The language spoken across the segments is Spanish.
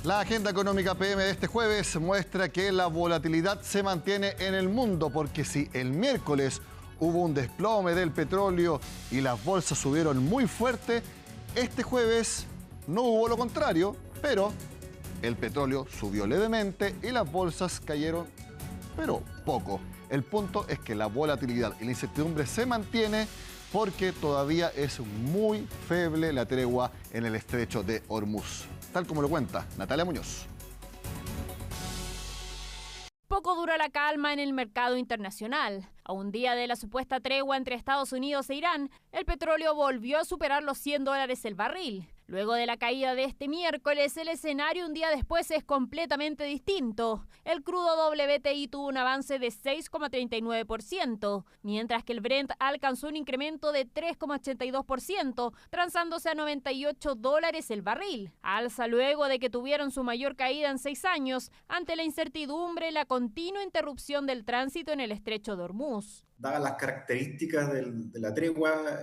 La agenda económica PM de este jueves muestra que la volatilidad se mantiene en el mundo, porque si el miércoles hubo un desplome del petróleo y las bolsas subieron muy fuerte, este jueves no hubo lo contrario, pero el petróleo subió levemente y las bolsas cayeron, pero poco. El punto es que la volatilidad y la incertidumbre se mantiene porque todavía es muy feble la tregua en el estrecho de Hormuz, tal como lo cuenta Natalia Muñoz. Poco dura la calma en el mercado internacional. A un día de la supuesta tregua entre Estados Unidos e Irán, el petróleo volvió a superar los $100 el barril. Luego de la caída de este miércoles, el escenario un día después es completamente distinto. El crudo WTI tuvo un avance de 6,39%, mientras que el Brent alcanzó un incremento de 3,82%, transándose a $98 el barril. Alza luego de que tuvieron su mayor caída en 6 años, ante la incertidumbre y la continua interrupción del tránsito en el estrecho de Hormuz. Dadas las características de la tregua,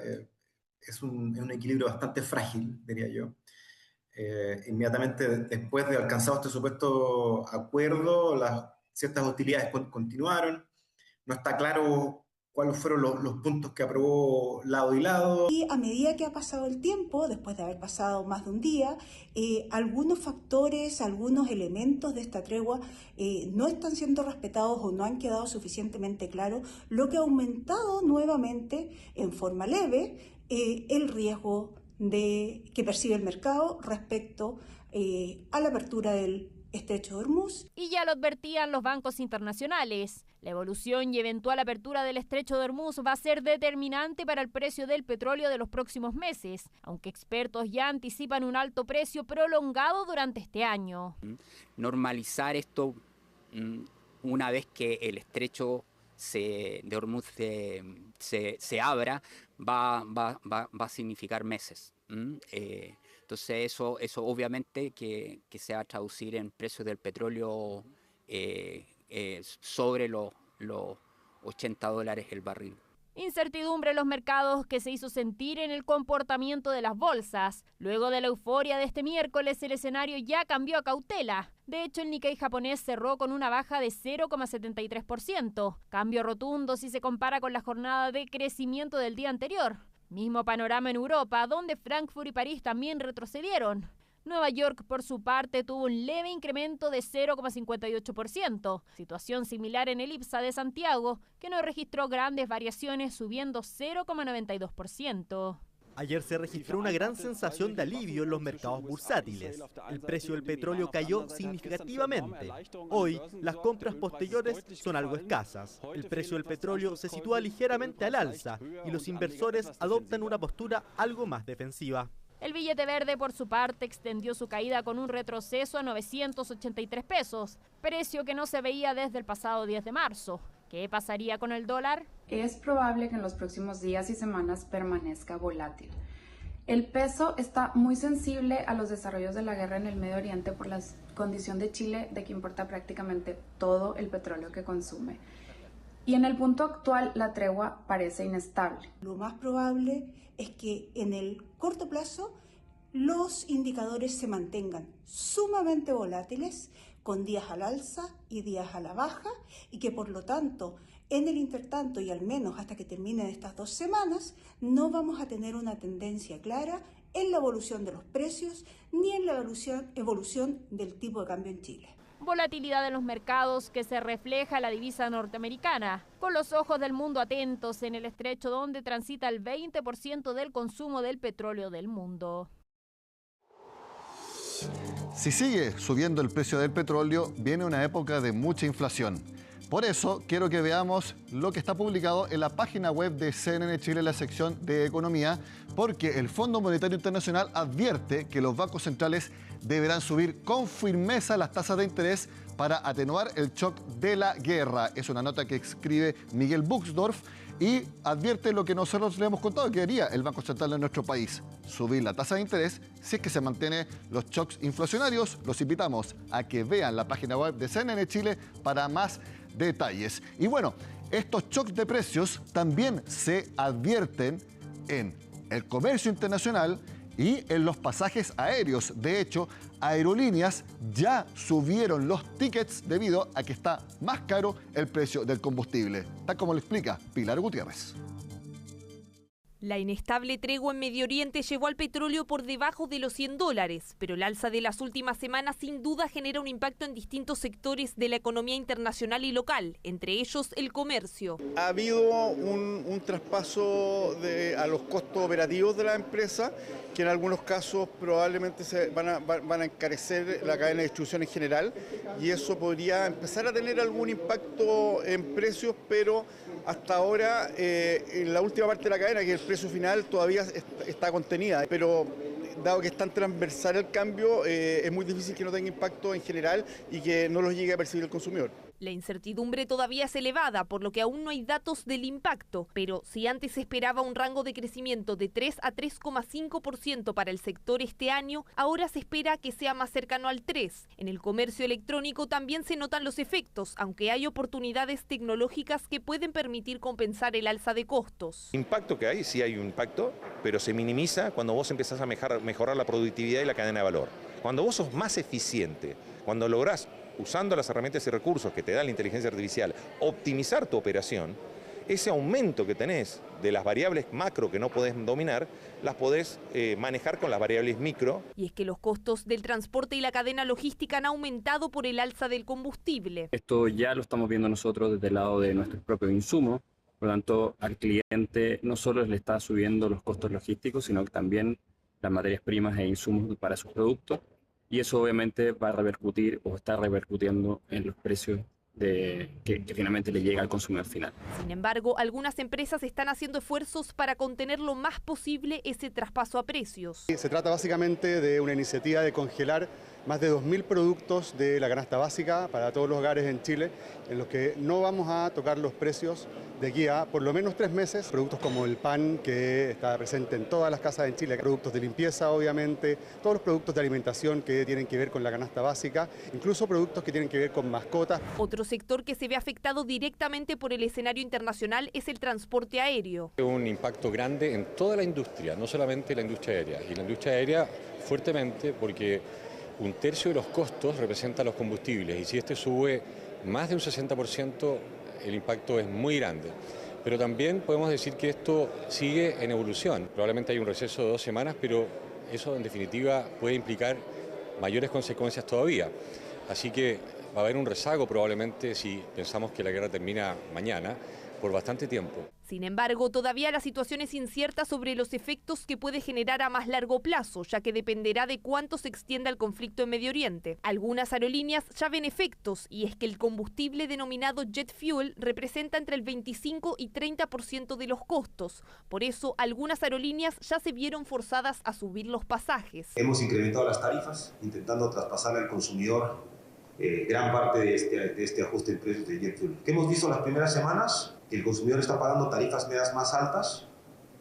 es un equilibrio bastante frágil, diría yo. Inmediatamente después de alcanzado este supuesto acuerdo, ciertas hostilidades continuaron. No está claro cuáles fueron los puntos que aprobó lado y lado. Y a medida que ha pasado el tiempo, después de haber pasado más de un día, algunos factores, algunos elementos de esta tregua no están siendo respetados o no han quedado suficientemente claros, lo que ha aumentado nuevamente en forma leve el riesgo que percibe el mercado respecto a la apertura del estrecho de Hormuz. Y ya lo advertían los bancos internacionales. La evolución y eventual apertura del estrecho de Hormuz va a ser determinante para el precio del petróleo de los próximos meses, aunque expertos ya anticipan un alto precio prolongado durante este año. Normalizar esto una vez que el estrecho de Hormuz se abra va a significar meses. Entonces eso obviamente que se va a traducir en precios del petróleo sobre los $80 el barril. Incertidumbre en los mercados que se hizo sentir en el comportamiento de las bolsas. Luego de la euforia de este miércoles, el escenario ya cambió a cautela. De hecho, el Nikkei japonés cerró con una baja de 0,73%, cambio rotundo si se compara con la jornada de crecimiento del día anterior. Mismo panorama en Europa, donde Frankfurt y París también retrocedieron. Nueva York, por su parte, tuvo un leve incremento de 0,58%, situación similar en el IPSA de Santiago, que no registró grandes variaciones, subiendo 0,92%. Ayer se registró una gran sensación de alivio en los mercados bursátiles. El precio del petróleo cayó significativamente. Hoy, las compras posteriores son algo escasas. El precio del petróleo se sitúa ligeramente al alza y los inversores adoptan una postura algo más defensiva. El billete verde, por su parte, extendió su caída con un retroceso a 983 pesos, precio que no se veía desde el pasado 10 de marzo. ¿Qué pasaría con el dólar? Es probable que en los próximos días y semanas permanezca volátil. El peso está muy sensible a los desarrollos de la guerra en el Medio Oriente por la condición de Chile de que importa prácticamente todo el petróleo que consume. Y en el punto actual la tregua parece inestable. Lo más probable es que en el corto plazo los indicadores se mantengan sumamente volátiles, con días al alza y días a la baja, y que por lo tanto en el intertanto y al menos hasta que terminen estas 2 semanas no vamos a tener una tendencia clara en la evolución de los precios ni en la evolución del tipo de cambio en Chile. Volatilidad en los mercados que se refleja en la divisa norteamericana, con los ojos del mundo atentos en el estrecho donde transita el 20% del consumo del petróleo del mundo. Si sigue subiendo el precio del petróleo, viene una época de mucha inflación. Por eso, quiero que veamos lo que está publicado en la página web de CNN Chile en la sección de Economía, porque el Fondo Monetario Internacional advierte que los bancos centrales deberán subir con firmeza las tasas de interés para atenuar el shock de la guerra. Es una nota que escribe Miguel Buxdorf y advierte lo que nosotros le hemos contado que haría el Banco Central de nuestro país: subir la tasa de interés si es que se mantienen los shocks inflacionarios. Los invitamos a que vean la página web de CNN Chile para más detalles. Y bueno, estos shocks de precios también se advierten en el comercio internacional y en los pasajes aéreos. De hecho, aerolíneas ya subieron los tickets debido a que está más caro el precio del combustible, tal como lo explica Pilar Gutiérrez. La inestable tregua en Medio Oriente llevó al petróleo por debajo de los $100, pero el alza de las últimas semanas sin duda genera un impacto en distintos sectores de la economía internacional y local, entre ellos el comercio. Ha habido un traspaso a los costos operativos de la empresa, que en algunos casos probablemente van a encarecer la cadena de distribución en general, y eso podría empezar a tener algún impacto en precios, pero hasta ahora en la última parte de la cadena, que el precio final todavía está contenida, pero dado que es tan transversal el cambio, es muy difícil que no tenga impacto en general y que no los llegue a percibir el consumidor. La incertidumbre todavía es elevada, por lo que aún no hay datos del impacto, pero si antes se esperaba un rango de crecimiento de 3 a 3,5% para el sector este año, ahora se espera que sea más cercano al 3%. En el comercio electrónico también se notan los efectos, aunque hay oportunidades tecnológicas que pueden permitir compensar el alza de costos. Impacto que hay, sí hay un impacto, pero se minimiza cuando vos empezás a mejorar la productividad y la cadena de valor. Cuando vos sos más eficiente, cuando lográs, usando las herramientas y recursos que te da la inteligencia artificial, optimizar tu operación, ese aumento que tenés de las variables macro que no podés dominar, las podés manejar con las variables micro. Y es que los costos del transporte y la cadena logística han aumentado por el alza del combustible. Esto ya lo estamos viendo nosotros desde el lado de nuestros propios insumos, por lo tanto al cliente no solo le está subiendo los costos logísticos, sino que también las materias primas e insumos para sus productos. Y eso obviamente va a repercutir o está repercutiendo en los precios que finalmente le llega al consumidor final. Sin embargo, algunas empresas están haciendo esfuerzos para contener lo más posible ese traspaso a precios. Se trata básicamente de una iniciativa de congelar más de 2.000 productos de la canasta básica para todos los hogares en Chile, en los que no vamos a tocar los precios de aquí a por lo menos 3 meses. Productos como el pan, que está presente en todas las casas en Chile, productos de limpieza obviamente, todos los productos de alimentación que tienen que ver con la canasta básica, incluso productos que tienen que ver con mascotas. Otro sector que se ve afectado directamente por el escenario internacional es el transporte aéreo. Un impacto grande en toda la industria, no solamente la industria aérea, y la industria aérea fuertemente porque 1/3 de los costos representan los combustibles, y si este sube más de un 60%, el impacto es muy grande. Pero también podemos decir que esto sigue en evolución. Probablemente hay un receso de 2 semanas, pero eso en definitiva puede implicar mayores consecuencias todavía. Así que va a haber un rezago probablemente si pensamos que la guerra termina mañana, por bastante tiempo. Sin embargo, todavía la situación es incierta sobre los efectos que puede generar a más largo plazo, ya que dependerá de cuánto se extienda el conflicto en Medio Oriente. Algunas aerolíneas ya ven efectos, y es que el combustible denominado jet fuel representa entre el 25 y 30% de los costos. Por eso, algunas aerolíneas ya se vieron forzadas a subir los pasajes. Hemos incrementado las tarifas, intentando traspasar al consumidor gran parte de este ajuste en precios de jet fuel. ¿Qué hemos visto las primeras semanas? Que el consumidor está pagando tarifas medias más altas,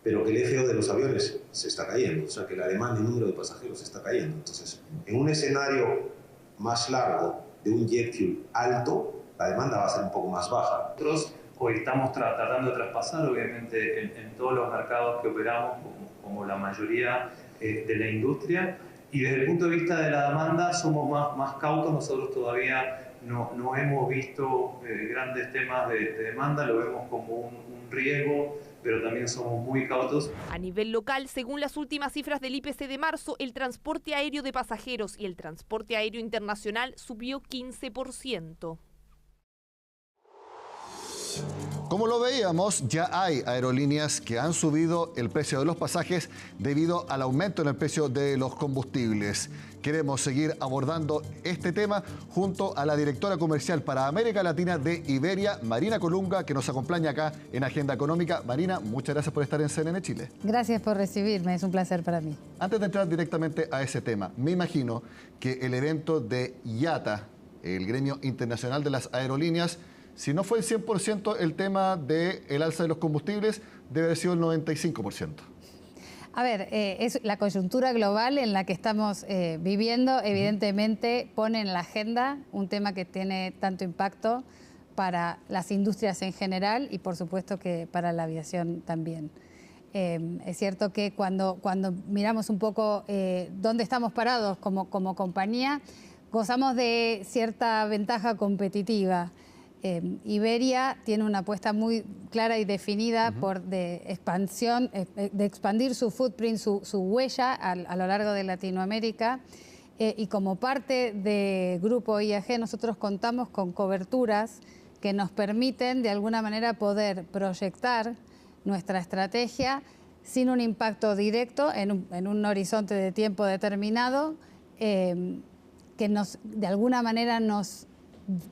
pero que el FO de los aviones se está cayendo, o sea que la demanda y el número de pasajeros está cayendo. Entonces, en un escenario más largo de un jet fuel alto, la demanda va a ser un poco más baja. Nosotros hoy estamos tratando de traspasar, obviamente, en todos los mercados que operamos, como la mayoría de la industria, y desde el punto de vista de la demanda somos más cautos. Nosotros todavía no hemos visto grandes temas de demanda, lo vemos como un riesgo, pero también somos muy cautos. A nivel local, según las últimas cifras del IPC de marzo, el transporte aéreo de pasajeros y el transporte aéreo internacional subió 15%. Como lo veíamos, ya hay aerolíneas que han subido el precio de los pasajes debido al aumento en el precio de los combustibles. Queremos seguir abordando este tema junto a la directora comercial para América Latina de Iberia, Marina Colunga, que nos acompaña acá en Agenda Económica. Marina, muchas gracias por estar en CNN Chile. Gracias por recibirme, es un placer para mí. Antes de entrar directamente a ese tema, me imagino que el evento de IATA, el Gremio Internacional de las Aerolíneas, si no fue el 100% el tema del alza de los combustibles, debe haber sido el 95%. A ver, es la coyuntura global en la que estamos viviendo, evidentemente pone en la agenda un tema que tiene tanto impacto para las industrias en general y por supuesto que para la aviación también. Es cierto que cuando miramos un poco dónde estamos parados como compañía, gozamos de cierta ventaja competitiva. Iberia tiene una apuesta muy clara y definida de expandir su footprint, su huella a lo largo de Latinoamérica. Y como parte de Grupo IAG nosotros contamos con coberturas que nos permiten de alguna manera poder proyectar nuestra estrategia sin un impacto directo en un horizonte de tiempo determinado que de alguna manera nos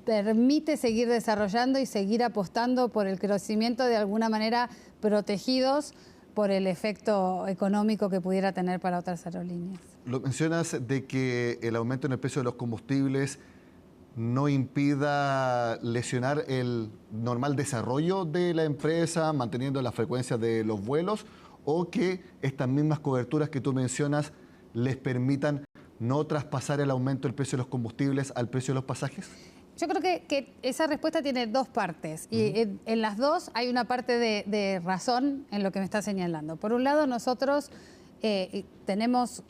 permite seguir desarrollando y seguir apostando por el crecimiento de alguna manera protegidos por el efecto económico que pudiera tener para otras aerolíneas. Lo mencionas de que el aumento en el precio de los combustibles no impida lesionar el normal desarrollo de la empresa, manteniendo la frecuencia de los vuelos, o que estas mismas coberturas que tú mencionas les permitan no traspasar el aumento del precio de los combustibles al precio de los pasajes? Yo creo que esa respuesta tiene dos partes y en las dos hay una parte de razón en lo que me está señalando. Por un lado, nosotros tenemos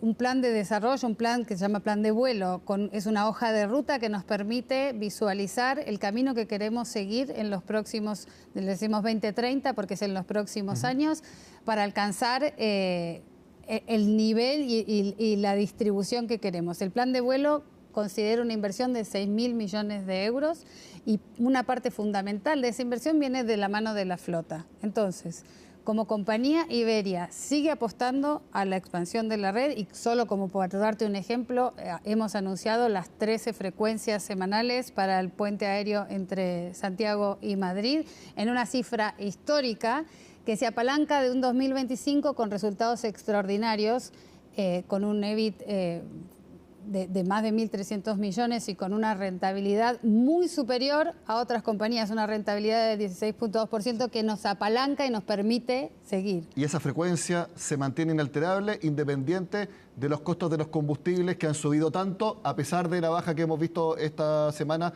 un plan de desarrollo, un plan que se llama plan de vuelo, es una hoja de ruta que nos permite visualizar el camino que queremos seguir en los próximos, le decimos 2030 porque es en los próximos años, para alcanzar el nivel y la distribución que queremos. El plan de vuelo considera una inversión de 6.000 millones de euros y una parte fundamental de esa inversión viene de la mano de la flota. Entonces, como compañía, Iberia sigue apostando a la expansión de la red y solo como para darte un ejemplo, hemos anunciado las 13 frecuencias semanales para el puente aéreo entre Santiago y Madrid en una cifra histórica que se apalanca de un 2025 con resultados extraordinarios, con un EBIT de más de 1.300 millones y con una rentabilidad muy superior a otras compañías, una rentabilidad de 16.2% que nos apalanca y nos permite seguir. Y esa frecuencia se mantiene inalterable, independiente de los costos de los combustibles que han subido tanto, a pesar de la baja que hemos visto esta semana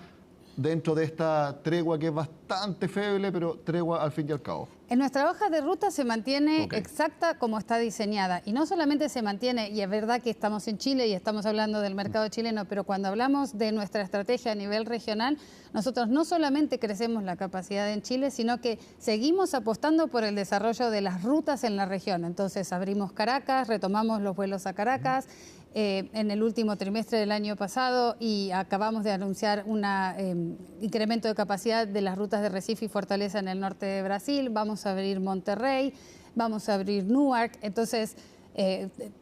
dentro de esta tregua que es bastante feble, pero tregua al fin y al cabo. En nuestra hoja de ruta se mantiene exacta como está diseñada. Y no solamente se mantiene, y es verdad que estamos en Chile y estamos hablando del mercado chileno, pero cuando hablamos de nuestra estrategia a nivel regional, nosotros no solamente crecemos la capacidad en Chile, sino que seguimos apostando por el desarrollo de las rutas en la región. Entonces abrimos Caracas, retomamos los vuelos a Caracas, en el último trimestre del año pasado y acabamos de anunciar un incremento de capacidad de las rutas de Recife y Fortaleza en el norte de Brasil. Vamos a abrir Monterrey, vamos a abrir Newark, entonces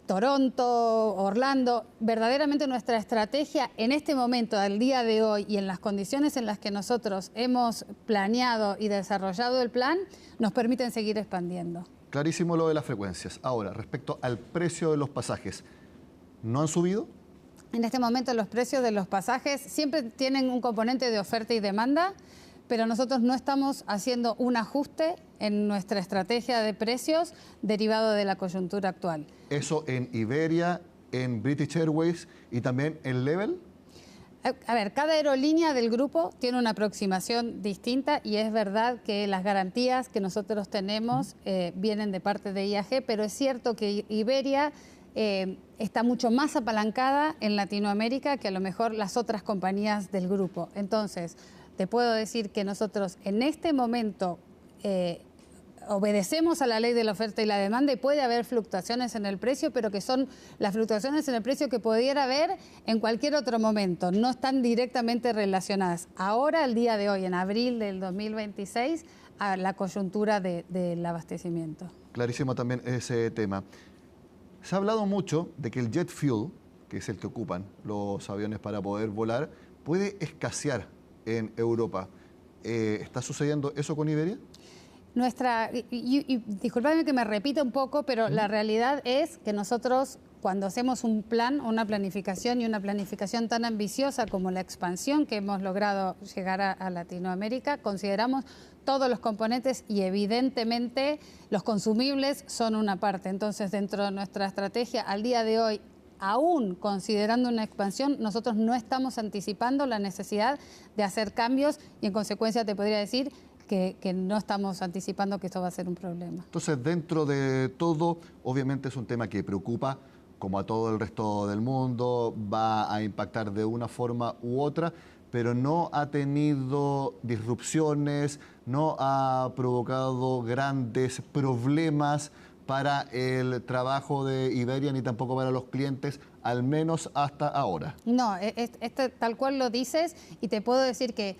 Toronto, Orlando. Verdaderamente nuestra estrategia en este momento, al día de hoy y en las condiciones en las que nosotros hemos planeado y desarrollado el plan, nos permiten seguir expandiendo. Clarísimo lo de las frecuencias. Ahora, respecto al precio de los pasajes, ¿no han subido? En este momento los precios de los pasajes siempre tienen un componente de oferta y demanda, pero nosotros no estamos haciendo un ajuste en nuestra estrategia de precios derivado de la coyuntura actual. ¿Eso en Iberia, en British Airways y también en Level? A ver, cada aerolínea del grupo tiene una aproximación distinta y es verdad que las garantías que nosotros tenemos vienen de parte de IAG, pero es cierto que Iberia está mucho más apalancada en Latinoamérica que a lo mejor las otras compañías del grupo. Entonces, te puedo decir que nosotros en este momento obedecemos a la ley de la oferta y la demanda y puede haber fluctuaciones en el precio, pero que son las fluctuaciones en el precio que pudiera haber en cualquier otro momento, no están directamente relacionadas. Ahora, al día de hoy, en abril del 2026, a la coyuntura del abastecimiento. Clarísimo también ese tema. Se ha hablado mucho de que el jet fuel, que es el que ocupan los aviones para poder volar, puede escasear en Europa. ¿Está sucediendo eso con Iberia? Disculpadme que me repita un poco, pero la realidad es que nosotros, cuando hacemos un plan, una planificación y una planificación tan ambiciosa como la expansión que hemos logrado llegar a Latinoamérica, consideramos todos los componentes y evidentemente los consumibles son una parte. Entonces, dentro de nuestra estrategia al día de hoy, aún considerando una expansión, nosotros no estamos anticipando la necesidad de hacer cambios y en consecuencia te podría decir que no estamos anticipando que esto va a ser un problema. Entonces, dentro de todo, obviamente es un tema que preocupa, como a todo el resto del mundo, va a impactar de una forma u otra, pero no ha tenido disrupciones, no ha provocado grandes problemas para el trabajo de Iberia, ni tampoco para los clientes, al menos hasta ahora. No, tal cual lo dices, y te puedo decir que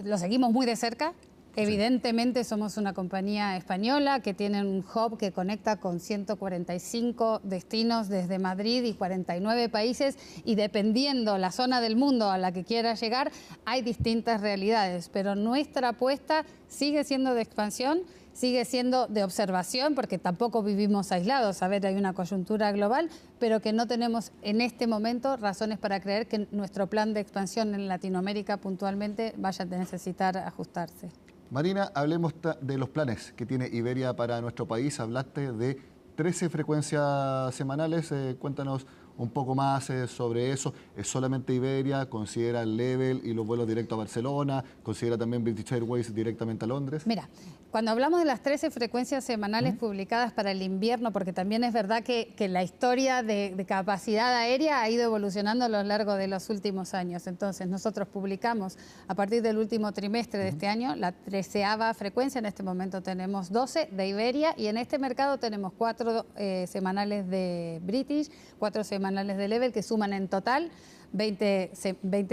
lo seguimos muy de cerca. Evidentemente somos una compañía española que tiene un hub que conecta con 145 destinos desde Madrid y 49 países, y dependiendo la zona del mundo a la que quiera llegar, hay distintas realidades, pero nuestra apuesta sigue siendo de expansión, sigue siendo de observación, porque tampoco vivimos aislados. A ver, hay una coyuntura global, pero que no tenemos en este momento razones para creer que nuestro plan de expansión en Latinoamérica puntualmente vaya a necesitar ajustarse. Marina, hablemos de los planes que tiene Iberia para nuestro país. Hablaste de 13 frecuencias semanales. Cuéntanos un poco más sobre eso. ¿Es solamente Iberia? ¿Considera el Level y los vuelos directos a Barcelona? ¿Considera también British Airways directamente a Londres? Mira, cuando hablamos de las 13 frecuencias semanales publicadas para el invierno, porque también es verdad que la historia de capacidad aérea ha ido evolucionando a lo largo de los últimos años. Entonces, nosotros publicamos a partir del último trimestre de este año la 13ª frecuencia. En este momento tenemos 12 de Iberia, y en este mercado tenemos 4 semanales de British, 4 semanales de Level, que suman en total 20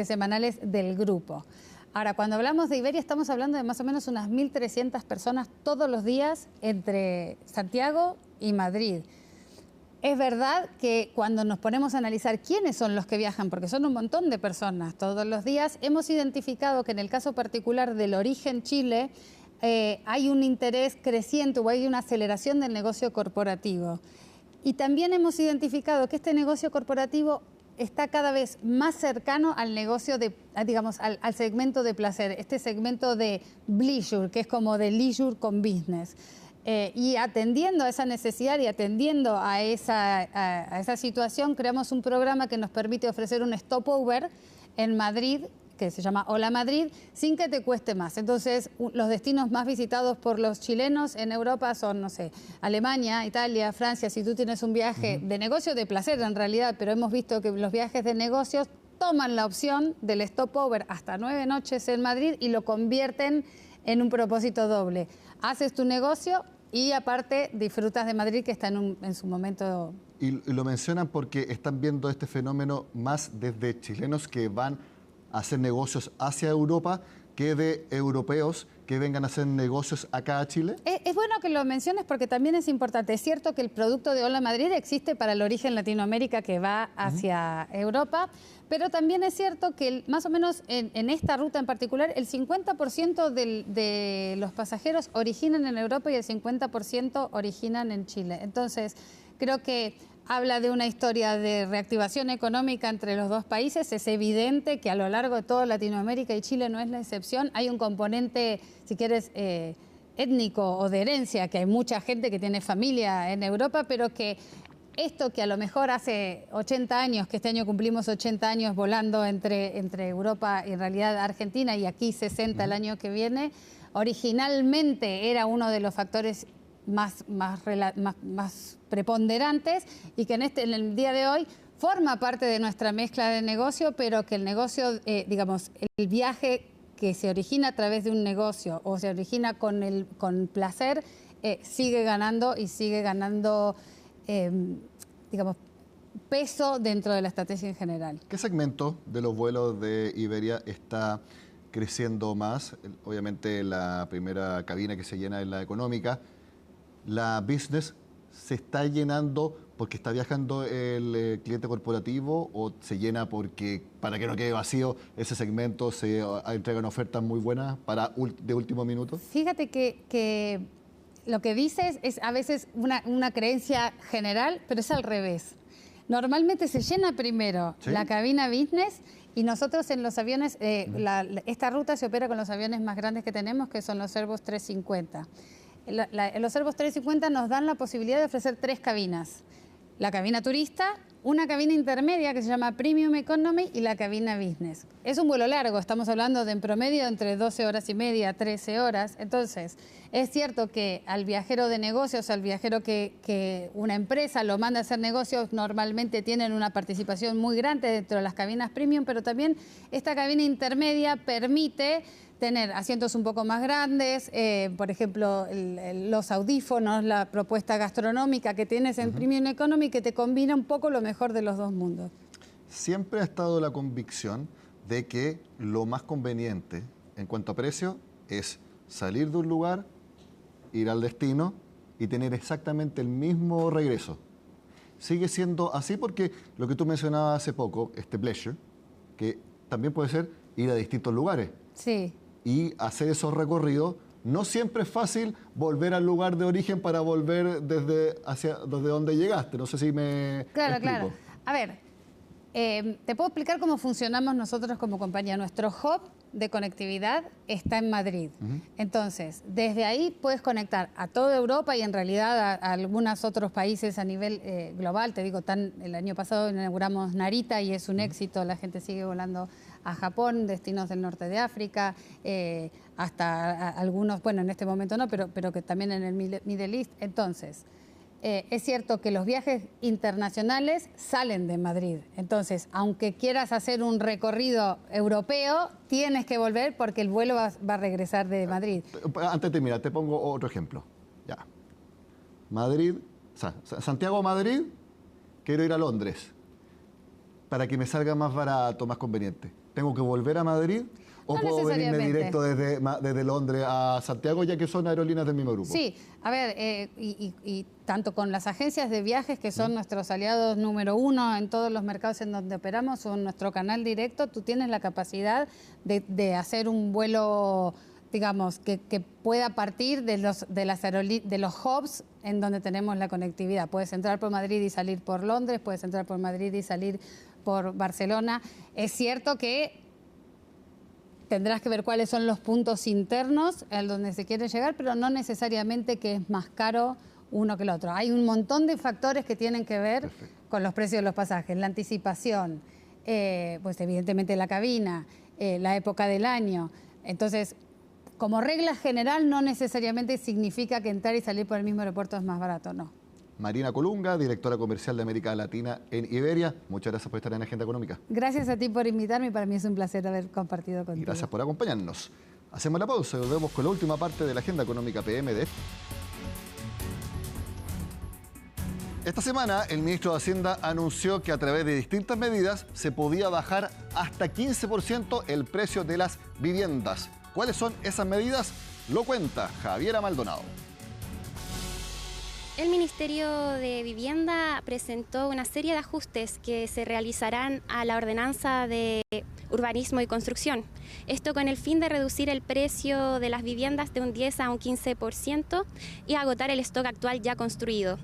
semanales del grupo. Ahora, cuando hablamos de Iberia, estamos hablando de más o menos unas 1.300 personas todos los días entre Santiago y Madrid. Es verdad que cuando nos ponemos a analizar quiénes son los que viajan, porque son un montón de personas todos los días, hemos identificado que en el caso particular del origen Chile hay un interés creciente o hay una aceleración del negocio corporativo. Y también hemos identificado que este negocio corporativo está cada vez más cercano al negocio al segmento de placer, este segmento de bleisure, que es como de leisure con business. Y atendiendo a esa necesidad y atendiendo a esa situación, creamos un programa que nos permite ofrecer un stopover en Madrid, que se llama Hola Madrid, sin que te cueste más. Entonces, los destinos más visitados por los chilenos en Europa son, no sé, Alemania, Italia, Francia. Si tú tienes un viaje de negocio, de placer en realidad, pero hemos visto que los viajes de negocios toman la opción del stopover hasta 9 noches en Madrid y lo convierten en un propósito doble. Haces tu negocio y aparte disfrutas de Madrid, que está en su momento. Y lo mencionan porque están viendo este fenómeno más desde chilenos que van a hacer negocios hacia Europa que de europeos que vengan a hacer negocios acá a Chile. Es bueno que lo menciones porque también es importante. Es cierto que el producto de Hola Madrid existe para el origen Latinoamérica que va hacia Europa, pero también es cierto que más o menos en esta ruta en particular el 50% de los pasajeros originan en Europa y el 50% originan en Chile. Entonces, creo que habla de una historia de reactivación económica entre los dos países. Es evidente que a lo largo de toda Latinoamérica, y Chile no es la excepción, hay un componente, si quieres, étnico o de herencia, que hay mucha gente que tiene familia en Europa, pero que esto que a lo mejor hace 80 años, que este año cumplimos 80 años volando entre Europa y en realidad Argentina, y aquí 60 el año que viene, originalmente era uno de los factores más preponderantes, y que en el día de hoy forma parte de nuestra mezcla de negocio, pero que el negocio, el viaje que se origina a través de un negocio o se origina con placer, sigue ganando y sigue ganando, peso dentro de la estrategia en general. ¿Qué segmento de los vuelos de Iberia está creciendo más? Obviamente la primera cabina que se llena es la económica. ¿La business se está llenando porque está viajando el cliente corporativo, o se llena porque, para que no quede vacío, ese segmento se entregan ofertas muy buenas de último minuto? Fíjate que lo que dices es a veces una creencia general, pero es al revés. Normalmente se llena primero la cabina business, y nosotros en los aviones, esta ruta se opera con los aviones más grandes que tenemos, que son los Airbus 350. Los Airbus 350 nos dan la posibilidad de ofrecer 3 cabinas. La cabina turista, una cabina intermedia que se llama Premium Economy y la cabina Business. Es un vuelo largo, estamos hablando de en promedio entre 12 horas y media, 13 horas. Entonces, es cierto que al viajero de negocios, al viajero que una empresa lo manda a hacer negocios, normalmente tienen una participación muy grande dentro de las cabinas premium, pero también esta cabina intermedia permite tener asientos un poco más grandes, por ejemplo, los audífonos, la propuesta gastronómica que tienes en Premium Economy, que te combina un poco lo mejor de los dos mundos. Siempre ha estado la convicción de que lo más conveniente en cuanto a precio es salir de un lugar, ir al destino y tener exactamente el mismo regreso. Sigue siendo así porque lo que tú mencionabas hace poco, este pleasure, que también puede ser ir a distintos lugares. Sí. Y hacer esos recorridos, no siempre es fácil volver al lugar de origen para volver desde donde llegaste. No sé si me explico. Claro. A ver, te puedo explicar cómo funcionamos nosotros como compañía. Nuestro hub de conectividad está en Madrid. Entonces, desde ahí puedes conectar a toda Europa y en realidad a algunos otros países a nivel global. Te digo, el año pasado inauguramos Narita y es un éxito. La gente sigue volando a Japón, destinos del norte de África, hasta algunos, bueno, en este momento no, pero que también en el Middle East. Entonces, es cierto que los viajes internacionales salen de Madrid. Entonces, aunque quieras hacer un recorrido europeo, tienes que volver porque el vuelo va a regresar de Madrid. Antes de terminar, te pongo otro ejemplo. Ya. Madrid, o sea, Santiago-Madrid, quiero ir a Londres. Para que me salga más barato, más conveniente. ¿Tengo que volver a Madrid? ¿O puedo venirme directo desde Londres a Santiago, ya que son aerolíneas del mismo grupo? Sí, a ver, y tanto con las agencias de viajes, que son nuestros aliados número uno en todos los mercados en donde operamos, o en nuestro canal directo, tú tienes la capacidad de hacer un vuelo, digamos, que pueda partir de los hubs en donde tenemos la conectividad. Puedes entrar por Madrid y salir por Londres, puedes entrar por Madrid y salir por Barcelona. Es cierto que tendrás que ver cuáles son los puntos internos a donde se quiere llegar, pero no necesariamente que es más caro uno que el otro. Hay un montón de factores que tienen que ver con los precios de los pasajes. La anticipación, pues evidentemente la cabina, la época del año. Entonces, como regla general, no necesariamente significa que entrar y salir por el mismo aeropuerto es más barato, no. Marina Colunga, directora comercial de América Latina en Iberia. Muchas gracias por estar en Agenda Económica. Gracias a ti por invitarme y para mí es un placer haber compartido contigo. Y gracias por acompañarnos. Hacemos la pausa y nos vemos con la última parte de la Agenda Económica PM de esta semana. El ministro de Hacienda anunció que a través de distintas medidas se podía bajar hasta 15% el precio de las viviendas. ¿Cuáles son esas medidas? Lo cuenta Javiera Maldonado. El Ministerio de Vivienda presentó una serie de ajustes que se realizarán a la ordenanza de urbanismo y construcción. Esto con el fin de reducir el precio de las viviendas de un 10 a un 15% y agotar el stock actual ya construido.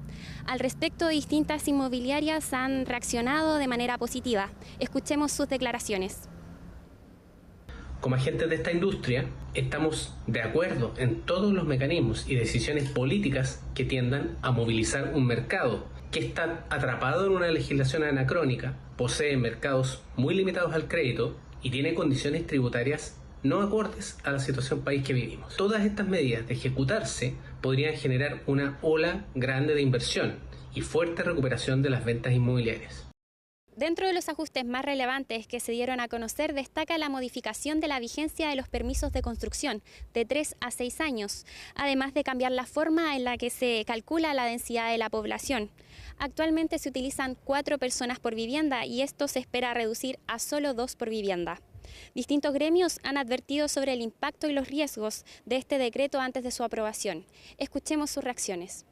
Al respecto, distintas inmobiliarias han reaccionado de manera positiva. Escuchemos sus declaraciones. Como agentes de esta industria, estamos de acuerdo en todos los mecanismos y decisiones políticas que tiendan a movilizar un mercado que está atrapado en una legislación anacrónica, posee mercados muy limitados al crédito y tiene condiciones tributarias no acordes a la situación país que vivimos. Todas estas medidas de ejecutarse podrían generar una ola grande de inversión y fuerte recuperación de las ventas inmobiliarias. Dentro de los ajustes más relevantes que se dieron a conocer, destaca la modificación de la vigencia de los permisos de construcción de 3 a 6 años, además de cambiar la forma en la que se calcula la densidad de la población. Actualmente se utilizan 4 personas por vivienda y esto se espera reducir a solo 2 por vivienda. Distintos gremios han advertido sobre el impacto y los riesgos de este decreto antes de su aprobación. Escuchemos sus reacciones.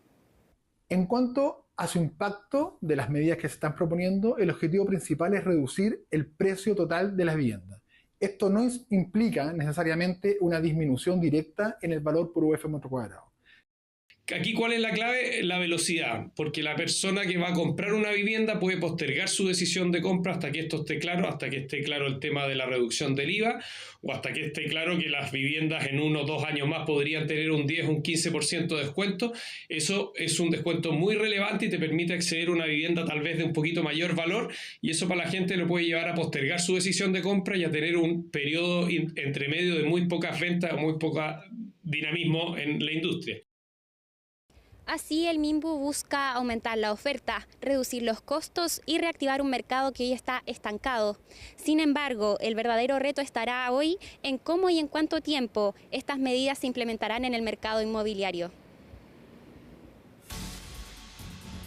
En cuanto a su impacto de las medidas que se están proponiendo, el objetivo principal es reducir el precio total de las viviendas. Esto no implica necesariamente una disminución directa en el valor por UF metro cuadrado. Aquí, ¿cuál es la clave? La velocidad, porque la persona que va a comprar una vivienda puede postergar su decisión de compra hasta que esto esté claro, hasta que esté claro el tema de la reducción del IVA, o hasta que esté claro que las viviendas en 1 o 2 años más podrían tener un 10 o un 15% de descuento. Eso es un descuento muy relevante y te permite acceder a una vivienda tal vez de un poquito mayor valor, y eso para la gente lo puede llevar a postergar su decisión de compra y a tener un periodo entre medio de muy pocas ventas o muy poco dinamismo en la industria. Así, el MIMBU busca aumentar la oferta, reducir los costos y reactivar un mercado que hoy está estancado. Sin embargo, el verdadero reto estará hoy en cómo y en cuánto tiempo estas medidas se implementarán en el mercado inmobiliario.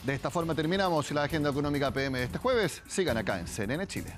De esta forma terminamos la agenda económica PM de este jueves. Sigan acá en CNN Chile.